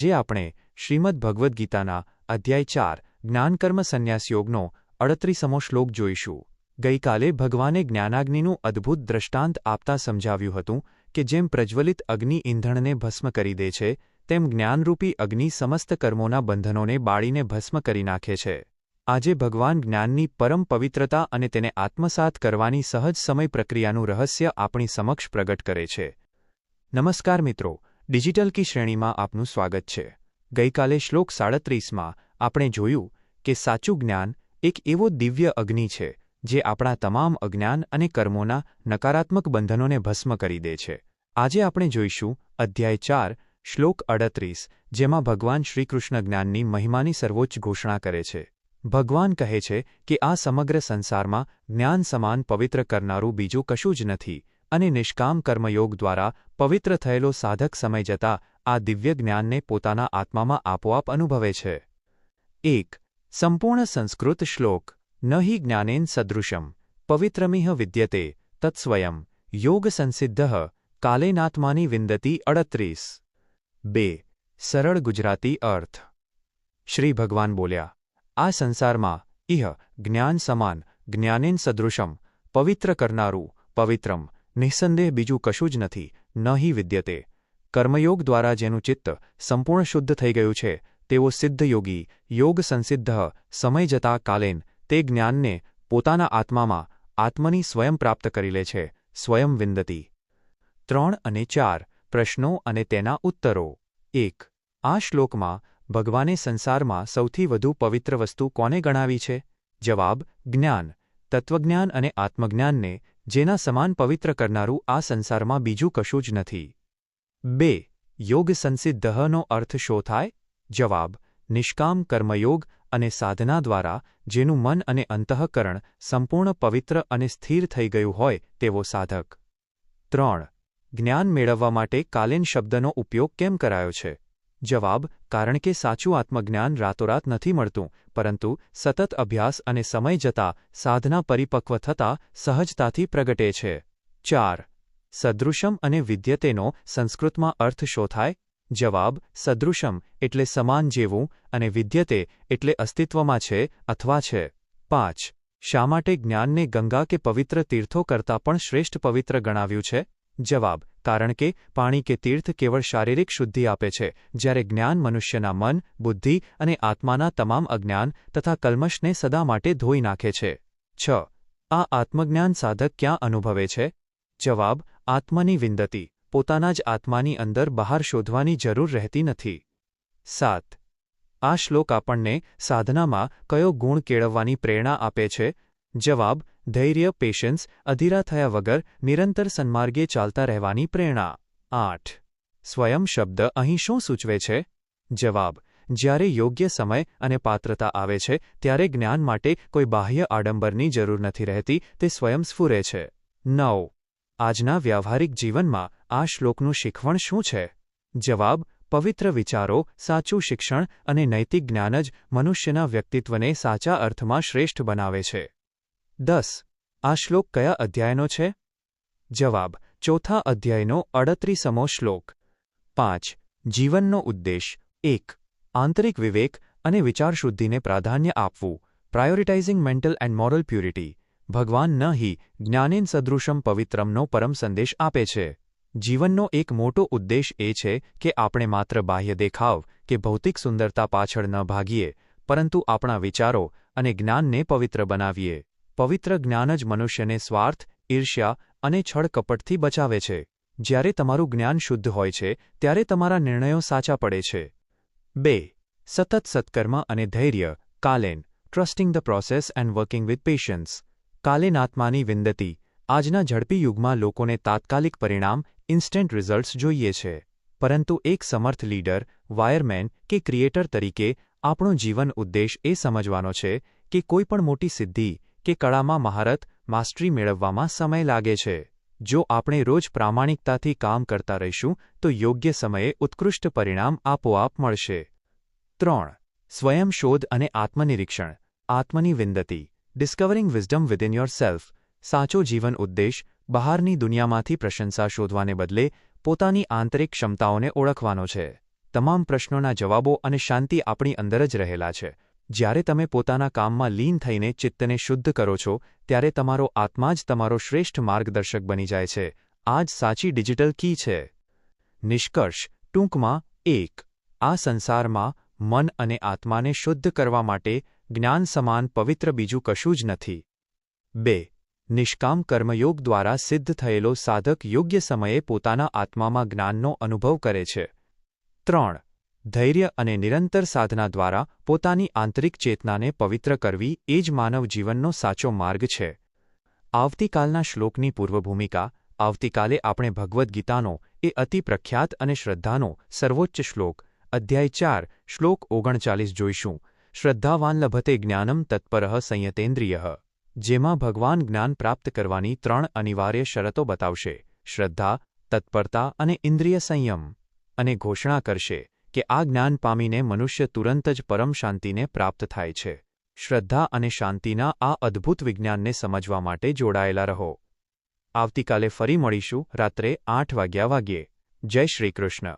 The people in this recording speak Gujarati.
જે આપણે શ્રીમદ ભગવદ્ ગીતાના અધ્યાય 4 જ્ઞાનકર્મ સંન્યાસ યોગનો 38મો શ્લોક જોઈશું. ગઈકાલે ભગવાને જ્ઞાનાગ્નિનું અદ્ભુત દ્રષ્ટાંત આપતા સમજાવ્યું હતું કે જેમ પ્રજ્વલિત અગ્નિ ઈંધણને ભસ્મ કરી દે છે, તેમ જ્ઞાનરૂપી અગ્નિ સમસ્ત કર્મોના બંધનોને બાળીને ભસ્મ કરી નાખે છે. આજે ભગવાન જ્ઞાનની પરમ પવિત્રતા અને તેને આત્મસાત કરવાની સહજ સમય પ્રક્રિયાનું રહસ્ય આપણી સમક્ષ પ્રગટ કરે છે. નમસ્કાર મિત્રો, ડિજિટલ કી શ્રેણીમાં આપનું સ્વાગત છે. ગઈકાલે શ્લોક 37માં આપણે જોયું કે સાચું જ્ઞાન એક એવો દિવ્ય અગ્નિ છે જે આપણા તમામ અજ્ઞાન અને કર્મોના નકારાત્મક બંધનોને ભસ્મ કરી દે છે. આજે આપણે જોઈશું અધ્યાય 4 શ્લોક 38, જેમાં ભગવાન શ્રીકૃષ્ણ જ્ઞાનની મહિમાની સર્વોચ્ચ ઘોષણા કરે છે. ભગવાન કહે છે કે આ સમગ્ર સંસારમાં જ્ઞાન સમાન પવિત્ર કરનારું બીજું કશું જ નથી, અને નિષ્કામ કર્મયોગ દ્વારા પવિત્ર થયેલો સાધક સમય જતાં આ દિવ્ય જ્ઞાનને પોતાના આત્મામાં આપોઆપ અનુભવે છે. 1. સંપૂર્ણ સંસ્કૃત શ્લોક. ન હિ જ્ઞાનેન સદૃશમ પવિત્રમિહ વિદ્યતે તત્સ્વયં યોગ સંસિદ્ધઃ કાલેનાત્માની વિંદતી 38. 2. સરળ ગુજરાતી અર્થ. શ્રી ભગવાન બોલ્યા, આ સંસારમાં ઇહ જ્ઞાન સમાન જ્ઞાનેન સદૃશમ પવિત્ર કરનારું પવિત્રમ નિઃસંદેહ બીજું કશું જ નથી. ન હિ વિદ્યતે. કર્મયોગ દ્વારા જેનું ચિત્ત સંપૂર્ણ શુદ્ધ થઈ ગયું છે તેવો સિદ્ધયોગી યોગ સંસિદ્ધ સમય જતા કાલેન તે જ્ઞાનને પોતાના આત્મામાં આત્મની સ્વયં પ્રાપ્ત કરી લે છે. સ્વયં વિંદતી. 3 અને 4 પ્રશ્નો અને તેના ઉત્તરો. 1. આ શ્લોકમાં ભગવાને સંસારમાં સૌથી વધુ પવિત્ર વસ્તુ કોને ગણાવી છે? જવાબ: જ્ઞાન, તત્વજ્ઞાન અને આત્મજ્ઞાનને, જેના સમાન પવિત્ર કરનારું આ સંસારમાં બીજું કશું જ નથી. 2. યોગ સંસિદ્ધનો અર્થ શો થાય? જવાબ: નિષ્કામ કર્મયોગ અને સાધના દ્વારા જેનું મન અને અંતઃકરણ સંપૂર્ણ પવિત્ર અને સ્થિર થઈ ગયું હોય તેવો સાધક. 3. જ્ઞાન મેળવવા માટે કાલેન શબ્દનો ઉપયોગ કેમ કરાયો છે? જવાબ: કારણ કે સાચું આત્મજ્ઞાન રાતોરાત નથી મળતું, પરંતુ સતત અભ્યાસ અને સમય જતાં સાધના પરિપક્વ થતાં સહજતાથી પ્રગટે છે. 4. સદૃશમ અને વિદ્યતેનો સંસ્કૃતમાં અર્થ શો થાય? જવાબ: સદૃશમ એટલે સમાન જેવું અને વિદ્યતે એટલે અસ્તિત્વમાં છે અથવા છે. 5. શા માટે જ્ઞાનને ગંગા કે પવિત્ર તીર્થો કરતાં પણ શ્રેષ્ઠ પવિત્ર ગણાવ્યું છે? જવાબ: કારણ કે પાણી કે તીર્થ કેવળ શારીરિક શુદ્ધિ આપે છે, જ્યારે જ્ઞાન મનુષ્યના મન, બુદ્ધિ અને આત્માના તમામ અજ્ઞાન તથા કલ્મશને સદા માટે ધોઈ નાખે છે. 6. આ આત્મજ્ઞાન સાધક ક્યાં અનુભવે છે? જવાબ: આત્મની વિંદતી. પોતાના જ આત્માની અંદર બહાર શોધવાની જરૂર રહેતી નથી. 7. આ શ્લોક આપણને સાધનામાં કયો ગુણ કેળવવાની પ્રેરણા આપે છે? જવાબ: ધૈર્ય, પેશન્સ, અધીરા થયા વગર નિરંતર સન્માર્ગે ચાલતા રહેવાની પ્રેરણા. 8. સ્વયં શબ્દ અહીં શું સૂચવે છે? જવાબ: જ્યારે યોગ્ય સમય અને પાત્રતા આવે છે ત્યારે જ્ઞાન માટે કોઈ બાહ્ય આડંબરની જરૂર નથી રહેતી, તે સ્વયં સ્ફુરે છે. 9. આજના વ્યાવહારિક જીવનમાં આ શ્લોકનું શીખવણ શું છે? જવાબ: પવિત્ર વિચારો, સાચું શિક્ષણ અને નૈતિક જ્ઞાન જ મનુષ્યના વ્યક્તિત્વને સાચા અર્થમાં શ્રેષ્ઠ બનાવે છે. 10. આ શ્લોક કયા અધ્યાયનો છે? જવાબ: ચોથા અધ્યાયનો 38મો શ્લોક. 5. જીવનનો ઉદ્દેશ. 1. આંતરિક વિવેક અને વિચારશુદ્ધિને પ્રાધાન્ય આપવું. પ્રાયોરિટાઇઝિંગ મેન્ટલ એન્ડ મોરલ પ્યુરિટી. ભગવાન ન હિ જ્ઞાનેન સદૃશમ પવિત્રમનો પરમ સંદેશ આપે છે. જીવનનો એક મોટો ઉદ્દેશ એ છે કે આપણે માત્ર બાહ્ય દેખાવ કે ભૌતિક સુંદરતા પાછળ ન ભાગીએ, પરંતુ આપણા વિચારો અને જ્ઞાનને પવિત્ર બનાવીએ. પવિત્ર જ્ઞાન જ મનુષ્યને સ્વાર્થ, ઈર્ષ્યા અને છળ-કપટથી બચાવે છે. જ્યારે તમારું જ્ઞાન શુદ્ધ હોય છે ત્યારે તમારા નિર્ણયો સાચા પડે છે. 2. સતત સત્કર્મ અને ધૈર્ય. કાલેન trusting the process and working with patience. કાલેન આત્માની વિંદતી. આજના ઝડપી યુગમાં લોકોને તાત્કાલિક પરિણામ, ઇન્સ્ટન્ટ રિઝલ્ટ્સ જોઈએ છે. પરંતુ એક સમર્થ લીડર, વાયરમેન કે ક્રિએટર તરીકે આપણો જીવન ઉદ્દેશ એ સમજવાનો છે કે કોઈ પણ મોટી સિદ્ધિ કે કળામાં મહારત, માસ્ટરી મેળવવામાં સમય લાગે છે. જો આપણે રોજ પ્રામાણિકતાથી કામ કરતા રહીશું તો યોગ્ય સમયે ઉત્કૃષ્ટ પરિણામ આપોઆપ મળશે. 3. સ્વયં શોધ અને આત્મનિરીક્ષણ. આત્મની વિંદતી. ડિસ્કવરિંગ વિઝડમ વિધિન યોરસેલ્ફ. સાચો જીવન ઉદ્દેશ બહારની દુનિયામાંથી પ્રશંસા શોધવાને બદલે પોતાની આંતરિક ક્ષમતાઓને ઓળખવાનો છે. તમામ પ્રશ્નોના જવાબો અને શાંતિ આપણી અંદર જ રહેલા છે. જ્યારે તમે પોતાના કામમાં લીન થઈને ચિત્તને શુદ્ધ કરો છો ત્યારે તમારો આત્મા જ તમારો શ્રેષ્ઠ માર્ગદર્શક બની જાય છે. આ જ સાચી ડિજિટલ કી છે. નિષ્કર્ષ ટૂંકમાં 1. આ સંસારમાં મન અને આત્માને શુદ્ધ કરવા માટે જ્ઞાન સમાન પવિત્ર બીજું કશું જ નથી. 2. નિષ્કામ કર્મયોગ દ્વારા સિદ્ધ થયેલો સાધક યોગ્ય સમયે પોતાના આત્મામાં જ્ઞાનનો અનુભવ કરે છે. 3. ધૈર્ય અને નિરંતર સાધના દ્વારા પોતાની આંતરિક ચેતનાને પવિત્ર કરવી એ જ માનવ જીવનનો સાચો માર્ગ છે. આવતીકાલના શ્લોકની પૂર્વભૂમિકા. આવતીકાલે આપણે ભગવદ્ ગીતાનો એ અતિ પ્રખ્યાત અને શ્રદ્ધાનો સર્વોચ્ચ શ્લોક અધ્યાય 4 શ્લોક 39 જોઈશું. શ્રદ્ધાવાન લભતે જ્ઞાનમ તત્પરઃ સંયતેન્દ્રિયઃ. જેમાં ભગવાન જ્ઞાન પ્રાપ્ત કરવાની 3 અનિવાર્ય શરતો બતાવશે: શ્રદ્ધા, તત્પરતા અને ઇન્દ્રિય સંયમ. અને ઘોષણા કરશે કે આ જ્ઞાન પામીને મનુષ્ય તુરંત જ પરમ શાંતિને પ્રાપ્ત થાય છે. શ્રદ્ધા અને શાંતિના આ અદ્ભુત વિજ્ઞાનને સમજવા માટે જોડાયેલા રહો. આવતીકાલે ફરી મળીશું રાત્રે 8 વાગ્યે. જય શ્રી કૃષ્ણ.